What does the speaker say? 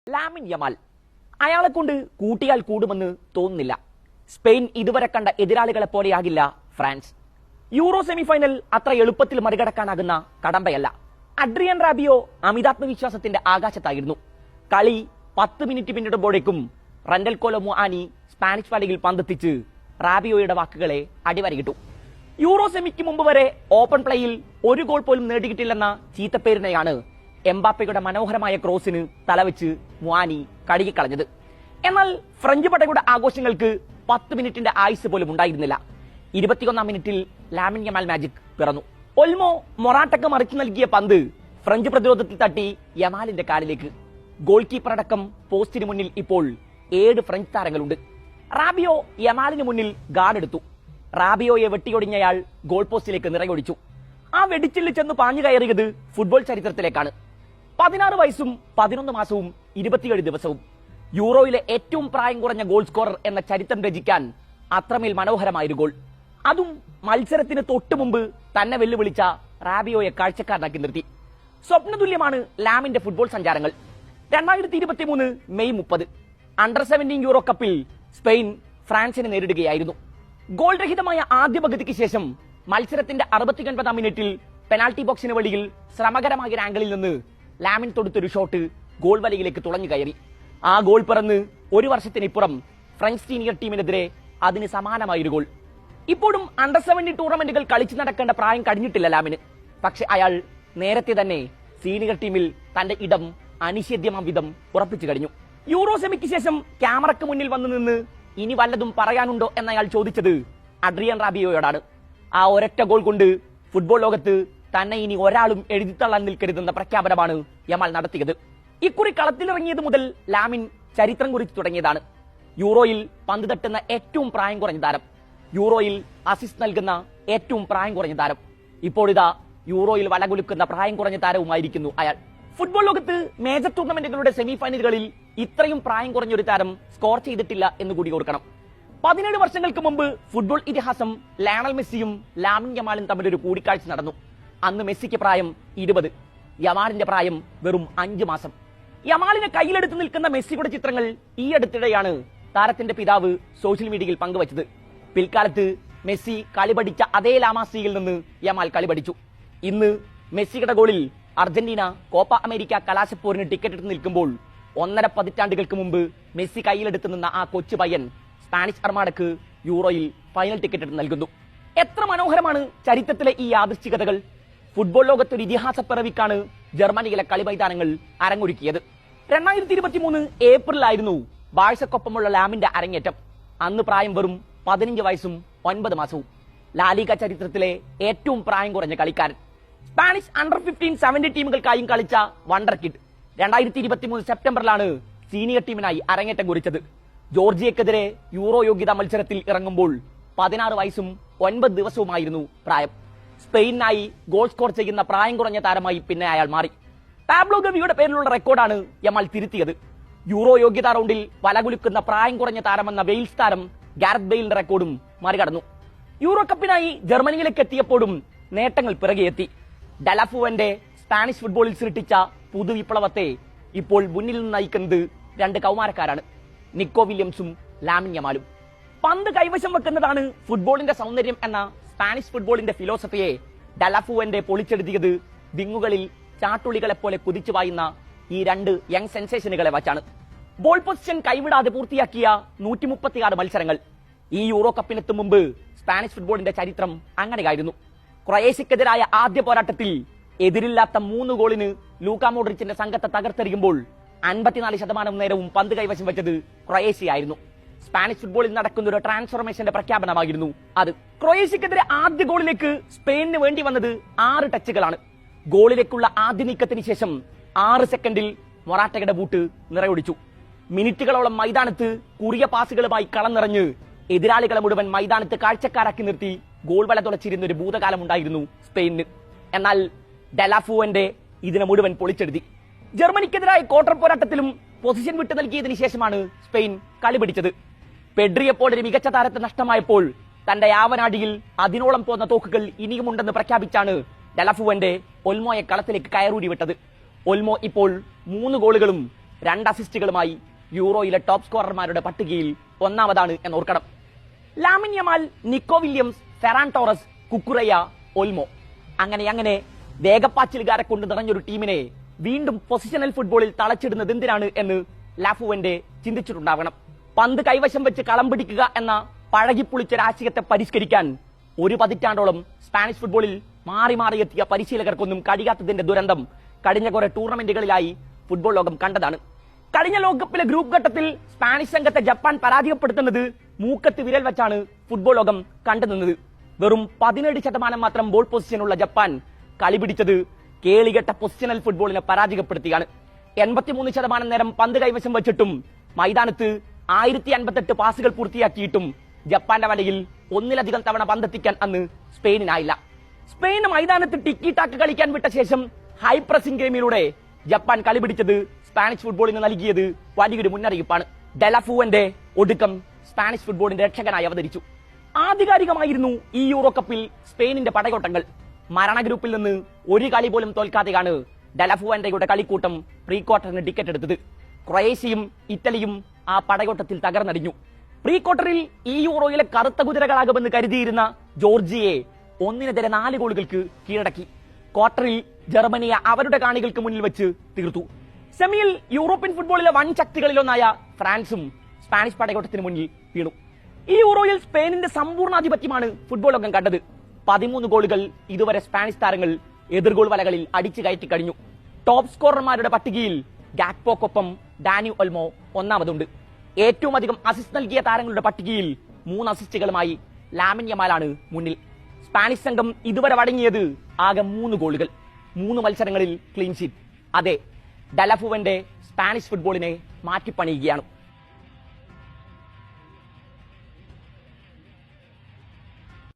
Lamine Yamal അയാളെ കൊണ്ട് കൂട്ടിയാൽ കൂടുമെന്ന് തോന്നുന്നില്ല. സ്പെയിൻ ഇതുവരെ കണ്ട എതിരാളികളെ പോലെയാകില്ല ഫ്രാൻസ്. യൂറോ സെമിഫൈനൽ അത്ര എളുപ്പത്തിൽ മറികടക്കാനാകുന്ന കടമ്പയല്ല. Adrian Rabiot അമിതാത്മവിശ്വാസത്തിന്റെ ആകാശത്തായിരുന്നു. കളി 10 മിനിറ്റ് പിന്നിടുമ്പോഴേക്കും റണ്ടൽ കോലോ മുആനി സ്പാനിഷ് വലയിൽ പന്തെത്തിച്ച് റാബിയോയുടെ വാക്കുകളെ അടിവരയിട്ടു. യൂറോ സെമിക്ക് മുമ്പ് വരെ ഓപ്പൺ പ്ലേയിൽ ഒരു ഗോൾ പോലും നേടിയിട്ടില്ലെന്ന ചീത്തപ്പേരിനെയാണ് എംബാപ്പയുടെ മനോഹരമായ ക്രോസിന് തലവെച്ച് മുആനി കഴുകിക്കളഞ്ഞത്. എന്നാൽ ഫ്രഞ്ച് പടയുടെ ആഘോഷങ്ങൾക്ക് 10 മിനിറ്റിന്റെ ആയുസ് പോലും ഉണ്ടായിരുന്നില്ല. 21-ാം മിനിറ്റിൽ ലാമിൻ യമാൽ മാജിക് പിറന്നു. ഒൽമോ മൊറാട്ടക്ക് മറിച്ചു നൽകിയ പന്ത് ഫ്രഞ്ച് പ്രതിരോധത്തിൽ തട്ടി യമാലിന്റെ കാലിലേക്ക്. ഗോൾ കീപ്പർ അടക്കം പോസ്റ്റിന് മുന്നിൽ ഇപ്പോൾ 7 ഫ്രഞ്ച് താരങ്ങളുണ്ട്. റാബിയോ യമാലിന് മുന്നിൽ ഗാർഡ് എടുത്തു. റാബിയോയെ വെട്ടിയൊടിഞ്ഞയാൾ ഗോൾ പോസ്റ്റിലേക്ക് നിറയൊടിച്ചു. ആ വെടിച്ചില്ല് ചെന്ന് പാഞ്ഞു കയറിയത് ഫുട്ബോൾ ചരിത്രത്തിലേക്കാണ്. 16 വയസ്സും 11 മാസവും 27 ദിവസവും യൂറോയിലെ ഏറ്റവും പ്രായം കുറഞ്ഞ ഗോൾ സ്കോറർ എന്ന ചരിത്രം രചിക്കാൻ അത്രമേൽ മനോഹരമായൊരു ഗോൾ. അതും മത്സരത്തിന് തൊട്ടു മുമ്പ് തന്നെ വെല്ലുവിളിച്ച റാബിയോയെ കാഴ്ചക്കാരനാക്കി നിർത്തി. സ്വപ്നതുല്യമാണ് ലാമിന്റെ ഫുട്ബോൾ സഞ്ചാരങ്ങൾ. 2023 മെയ് 30 അണ്ടർ 17 യൂറോ കപ്പിൽ സ്പെയിൻ ഫ്രാൻസിനെ നേരിടുകയായിരുന്നു. ഗോൾ രഹിതമായ ആദ്യ പകുതിക്ക് ശേഷം മത്സരത്തിന്റെ 69-ാം മിനിറ്റിൽ പെനാൽറ്റി ബോക്സിന് വെളിയിൽ ശ്രമകരമായ ഒരു ആംഗിളിൽ നിന്ന് ലാമിൻ തൊടുത്തൊരു ഷോട്ട് ഗോൾ വലയിലേക്ക് തുളഞ്ഞു കയറി. ആ ഗോൾ പിറന്ന് ഒരു വർഷത്തിനിപ്പുറം ഫ്രഞ്ച് സീനിയർ ടീമിനെതിരെ അതിന് സമാനമായൊരു ഗോൾ. ഇപ്പോഴും അണ്ടർ 17 ടൂർണമെന്റുകൾ കളിച്ചു നടക്കേണ്ട പ്രായം കഴിഞ്ഞിട്ടില്ല ലാമിന്. പക്ഷെ അയാൾ നേരത്തെ തന്നെ സീനിയർ ടീമിൽ തന്റെ ഇടം അനിഷേധ്യമാം വിധം ഉറപ്പിച്ചു കഴിഞ്ഞു. യൂറോ സെമിക്ക് ശേഷം ക്യാമറയ്ക്ക് മുന്നിൽ വന്നു നിന്ന് ഇനി വല്ലതും പറയാനുണ്ടോ എന്നയാൾ ചോദിച്ചത് അഡ്രിയൻ റാബിയോയോടാണ്. ആ ഒരൊറ്റ ഗോൾ കൊണ്ട് ഫുട്ബോൾ ലോകത്ത് തന്നെ ഇനി ഒരാളും എഴുതിത്തള്ളാൻ നിൽക്കരുതെന്ന പ്രഖ്യാപനമാണ് യമാൽ നടത്തിയത്. ഇക്കുറി കളത്തിലിറങ്ങിയത് മുതൽ ലാമിൻ ചരിത്രം കുറിച്ചു തുടങ്ങിയതാണ്. യൂറോയിൽ പന്ത് തട്ടുന്ന ഏറ്റവും പ്രായം കുറഞ്ഞ താരം, യൂറോയിൽ അസിസ്റ്റ് നൽകുന്ന ഏറ്റവും പ്രായം കുറഞ്ഞ താരം, ഇപ്പോഴിതാ യൂറോയിൽ വലകുലുക്കുന്ന പ്രായം കുറഞ്ഞ താരവുമായിരിക്കുന്നു അയാൾ. ഫുട്ബോൾ ലോകത്ത് മേജർ ടൂർണമെന്റുകളുടെ സെമിഫൈനലുകളിൽ ഇത്രയും പ്രായം കുറഞ്ഞൊരു താരം സ്കോർ ചെയ്തിട്ടില്ല എന്ന് കൂടി ഓർക്കണം. 17 വർഷങ്ങൾക്ക് മുമ്പ് ഫുട്ബോൾ ഇതിഹാസം ലയണൽ മെസ്സിയും ലാമിൻ യമാലും തമ്മിലൊരു കൂടിക്കാഴ്ച നടന്നു. അന്ന് മെസ്സിക്ക് പ്രായം 20, യമാലിന്റെ പ്രായം വെറും 5 മാസം. യമാലിനെ കയ്യിലെടുത്ത് നിൽക്കുന്ന മെസ്സിയുടെ ചിത്രങ്ങൾ ഈ അടുത്തിടെയാണ് താരത്തിന്റെ പിതാവ് സോഷ്യൽ മീഡിയയിൽ പങ്കുവച്ചത്. പിൽക്കാലത്ത് മെസ്സി കളി പഠിച്ച അതേ ലാമാസിയിൽ നിന്ന് യമാൽ കളി പഠിച്ചു. ഇന്ന് മെസ്സിയുടെ ഗോളിൽ അർജന്റീന കോപ്പ അമേരിക്ക കലാശപ്പോരിന് ടിക്കറ്റ് എടുത്ത് നിൽക്കുമ്പോൾ 1.5 പതിറ്റാണ്ടുകൾക്ക് മുമ്പ് മെസ്സി കയ്യിലെടുത്ത് നിന്ന ആ കൊച്ചു പയ്യൻ സ്പാനിഷ് അർമാഡക്ക് യൂറോയിൽ ഫൈനൽ ടിക്കറ്റ് എടുത്ത് നൽകുന്നു. എത്ര മനോഹരമാണ് ചരിത്രത്തിലെ ഈ യാദൃശ്ചികതകൾ. ഫുട്ബോൾ ലോകത്തൊരു ഇതിഹാസ പിറവിക്കാണ് ജർമ്മനിയിലെ കളി മൈതാനങ്ങൾ അരങ്ങൊരുക്കിയത്. 2023 ഏപ്രിലായിരുന്നു ബാഴ്സക്കൊപ്പമുള്ള ലാമിന്റെ അരങ്ങേറ്റം. അന്ന് പ്രായം വെറും 15 വയസ്സും 9 മാസവും. ലാലിഗ ചരിത്രത്തിലെ ഏറ്റവും പ്രായം കുറഞ്ഞ കളിക്കാരൻ. സ്പാനിഷ് അണ്ടർ 15, 17 ടീമുകൾക്കായും കളിച്ച വണ്ടർ കിഡ് 2023 സെപ്റ്റംബറിലാണ് സീനിയർ ടീമിനായി അരങ്ങേറ്റം കുറിച്ചത്. ജോർജിയക്കെതിരെ യൂറോ യോഗ്യതാ മത്സരത്തിൽ ഇറങ്ങുമ്പോൾ 16 വയസ്സും 9 ദിവസവുമായിരുന്നു പ്രായം. സ്പെയിനായി ഗോൾ സ്കോർ ചെയ്യുന്ന പ്രായം കുറഞ്ഞ താരമായി പിന്നെ അയാൾ മാറി. പാബ്ലോ ഗവിയുടെ പേരിലുള്ള റെക്കോർഡാണ് യമാൽ തിരുത്തിയത്. യൂറോ യോഗ്യതാ റൗണ്ടിൽ വലകുലുക്കുന്ന പ്രായം കുറഞ്ഞ താരമെന്ന വെയിൽസ് താരം ഗാരത്ത് ബെയിലിന്റെ റെക്കോർഡും മറികടന്നു. യൂറോ കപ്പിനായി ജർമ്മനിയിലേക്ക് എത്തിയപ്പോഴും നേട്ടങ്ങൾ പിറകെയെത്തി. ഡെലാഫുവന്റെ സ്പാനിഷ് ഫുട്ബോളിൽ സൃഷ്ടിച്ച പുതുവിപ്ലവത്തെ ഇപ്പോൾ മുന്നിൽ നിന്ന് നയിക്കുന്നത് 2 കൗമാരക്കാരാണ്, നിക്കോ വില്യംസും ലാമിൻ യമാലും. പന്ത് കൈവശം വെക്കുന്നതാണ് ഫുട്ബോളിന്റെ സൗന്ദര്യം എന്ന സ്പാനിഷ് ഫുട്ബോളിന്റെ ഫിലോസഫിയെ ഡെലാഫുവന്റെ പൊളിച്ചെഴുതിയത് വിങ്ങുകളിൽ ചാട്ടുളികളെ പോലെ കുതിച്ചു പായുന്ന ഈ 2 യങ് സെൻസേഷനുകളെ വച്ചാണ്. ബോൾ പൊസിഷൻ കൈവിടാതെ പൂർത്തിയാക്കിയ 136 മത്സരങ്ങൾ. ഈ യൂറോ കപ്പിനെത്തും മുമ്പ് സ്പാനിഷ് ഫുട്ബോളിന്റെ ചരിത്രം അങ്ങനെയായിരുന്നു. ക്രൊയേഷ്യക്കെതിരായ ആദ്യ പോരാട്ടത്തിൽ എതിരില്ലാത്ത 3 ഗോളിന് ലൂക്ക മോഡ്രിച്ചിന്റെ സംഘത്തെ തകർത്തെറിയുമ്പോൾ 54% നേരവും പന്ത് കൈവശം വെച്ചത് ക്രൊയേഷ്യയായിരുന്നു. സ്പാനിഷ് ഫുട്ബോളിൽ നടക്കുന്ന ഒരു ട്രാൻസ്ഫോർമേഷന്റെ പ്രഖ്യാപനമായിരുന്നു അത്. ക്രൊയേഷ്യക്കെതിരെ ആദ്യ ഗോളിലേക്ക് സ്പെയിനിന് വേണ്ടി വന്നത് 6 ടച്ചുകളാണ്. ഗോളിലേക്കുള്ള ആദ്യ നീക്കത്തിന് ശേഷം 6 സെക്കൻഡിൽ മൊറാട്ടയുടെ ബൂട്ട് നിറയൊടിച്ചു. മിനിറ്റുകളോളം മൈതാനത്ത് കുറിയ പാസുകളുമായി കളം നിറഞ്ഞ് എതിരാളികളെ മുഴുവൻ മൈതാനത്ത് കാഴ്ചക്കാരാക്കി നിർത്തി ഗോൾ വല തുളച്ചിരുന്ന ഒരു ഭൂതകാലം ഉണ്ടായിരുന്നു സ്പെയിനിന്. എന്നാൽ ഡെലാഫുവന്റെ ഇതിനെ മുഴുവൻ പൊളിച്ചെഴുതി. ജർമ്മനിക്കെതിരായ ക്വാർട്ടർ പോരാട്ടത്തിലും പൊസിഷൻ വിട്ടു നൽകിയതിനു ശേഷമാണ് സ്പെയിൻ കളി പിടിച്ചത്. പെഡ്രിയെപ്പോലൊരു മികച്ച താരത്തെ നഷ്ടമായപ്പോൾ തന്റെ യാവനാടിയിൽ അതിനോളം പോന്ന തോക്കുകൾ ഇനിയുമുണ്ടെന്ന് പ്രഖ്യാപിച്ചാണ് ഡെലാഫുവന്റെ ഒൽമോയെ കളത്തിലേക്ക് കയറൂരി വിട്ടത്. ഒൽമോ ഇപ്പോൾ 3 ഗോളുകളും 2 അസിസ്റ്റുകളുമായി യൂറോയിലെ ടോപ്പ് സ്കോറർമാരുടെ പട്ടികയിൽ ഒന്നാമതാണ് എന്നോർക്കണം. Lamine Yamal, Nico Williams, Ferran Torres, Cucurella, Olmo, അങ്ങനെ വേഗപ്പാച്ചിലുകാരെ കൊണ്ട് നിറഞ്ഞൊരു ടീമിനെ വീണ്ടും പൊസിഷണൽ ഫുട്ബോളിൽ തളച്ചിടുന്നത് എന്തിനാണ് എന്ന് ലാഫുവന്റെ ചിന്തിച്ചിട്ടുണ്ടാവണം. പന്ത് കൈവശം വെച്ച് കളം പിടിക്കുക എന്ന പഴകിപ്പുളിച്ചൊരാശയത്തെ പരിഷ്കരിക്കാൻ 1 പതിറ്റാണ്ടോളം സ്പാനിഷ് ഫുട്ബോളിൽ മാറി എത്തിയ പരിശീലകർക്കൊന്നും കഴിയാത്തതിന്റെ ദുരന്തം കഴിഞ്ഞ കുറെ ടൂർണമെന്റുകളിലായി ഫുട്ബോൾ ലോകം കണ്ടതാണ്. കഴിഞ്ഞ ലോകകപ്പിലെ ഗ്രൂപ്പ് ഘട്ടത്തിൽ സ്പാനിഷ് സംഘത്തെ ജപ്പാൻ പരാജയപ്പെടുത്തുന്നത് മൂക്കത്ത് വിരൽ വെച്ചാണ് ഫുട്ബോൾ ലോകം കണ്ടുനിന്നത്. വെറും 17% മാത്രം ബോൾ പൊസിഷനുള്ള ജപ്പാൻ കളി പിടിച്ചത് കേളികെട്ട പൊസിഷണൽ ഫുട്ബോളിനെ പരാജയപ്പെടുത്തിയാണ്. 83% നേരം പന്ത് കൈവശം വെച്ചിട്ടും മൈതാനത്ത് 1058 പാസുകൾ പൂർത്തിയാക്കിയിട്ടും ജപ്പാന്റെ വലയിൽ 1-ലധികം തവണ പന്തെത്തിക്കാൻ അന്ന് സ്പെയിനിനായില്ല. സ്പെയിൻ മൈതാനത്ത് ടിക്കി ടാക്ക് കളിക്കാൻ വിട്ട ശേഷം ഹൈ പ്രസിംഗ് ഗെയിമിലൂടെ ജപ്പാൻ കളി പിടിച്ചത് സ്പാനിഷ് ഫുട്ബോളിന് നൽകിയത് വലിയൊരു മുന്നറിയിപ്പാണ്. ഡെലഫുവന്റെ ഒടുക്കം സ്പാനിഷ് ഫുട്ബോളിന്റെ രക്ഷകനായി അവതരിച്ചു. ആധികാരികമായിരുന്നു ഈ യൂറോ കപ്പിൽ സ്പെയിനിന്റെ പടയോട്ടങ്ങൾ. മരണ ഗ്രൂപ്പിൽ നിന്ന് 1 കളി പോലും തോൽക്കാതെയാണ് ഡെലഫുവന്റെയുടെ കളിക്കൂട്ടം പ്രീ ക്വാർട്ടറിന് ടിക്കറ്റ് എടുത്തത്. ക്രൊയേഷ്യയും ഇറ്റലിയും ആ പടയോട്ടത്തിൽ തകർന്നടിഞ്ഞു. പ്രീ ക്വാർട്ടറിൽ ഈ യൂറോയിലെ കറുത്ത കുതിരകളാകുമെന്ന് കരുതിയിരുന്ന ജോർജിയയെ 1-4 ഗോളുകൾക്ക് കീഴടക്കി. ക്വാർട്ടറിൽ ജർമ്മനിയെ അവരുടെ കാണികൾക്ക് മുന്നിൽ വെച്ച് തീർത്തു. സെമിയിൽ യൂറോപ്യൻ ഫുട്ബോളിലെ വൻ ശക്തികളിലൊന്നായ ഫ്രാൻസും സ്പാനിഷ് പടയോട്ടത്തിന് മുന്നിൽ വീണു. ഈ യൂറോയിൽ സ്പെയിനിന്റെ സമ്പൂർണ്ണാധിപത്യമാണ് ഫുട്ബോൾ ലോകം കണ്ടത്. 13 ഗോളുകൾ ഇതുവരെ സ്പാനിഷ് താരങ്ങൾ എതിർഗോൾ വലകളിൽ അടിച്ചു കയറ്റി കഴിഞ്ഞു. ടോപ്പ് സ്കോറർമാരുടെ പട്ടികയിൽ ഗാക്പോക്കൊപ്പം ഡാനി ഒൽമോ ഒന്നാമതുണ്ട്. ഏറ്റവും അധികം അസിസ്റ്റ് നൽകിയ താരങ്ങളുടെ പട്ടികയിൽ 3 അസിസ്റ്റുകളുമായി ലാമിൻ യമാലാണ് മുന്നിൽ. സ്പാനിഷ് സംഘം ഇതുവരെ വഴങ്ങിയത് ആകെ 3 ഗോളുകൾ, 3 മത്സരങ്ങളിൽ ക്ലീൻ ഷീറ്റ്. അതെ, ഡെലഫുവന്റെ സ്പാനിഷ് ഫുട്ബോളിനെ മാറ്റിപ്പണിയുകയാണ്.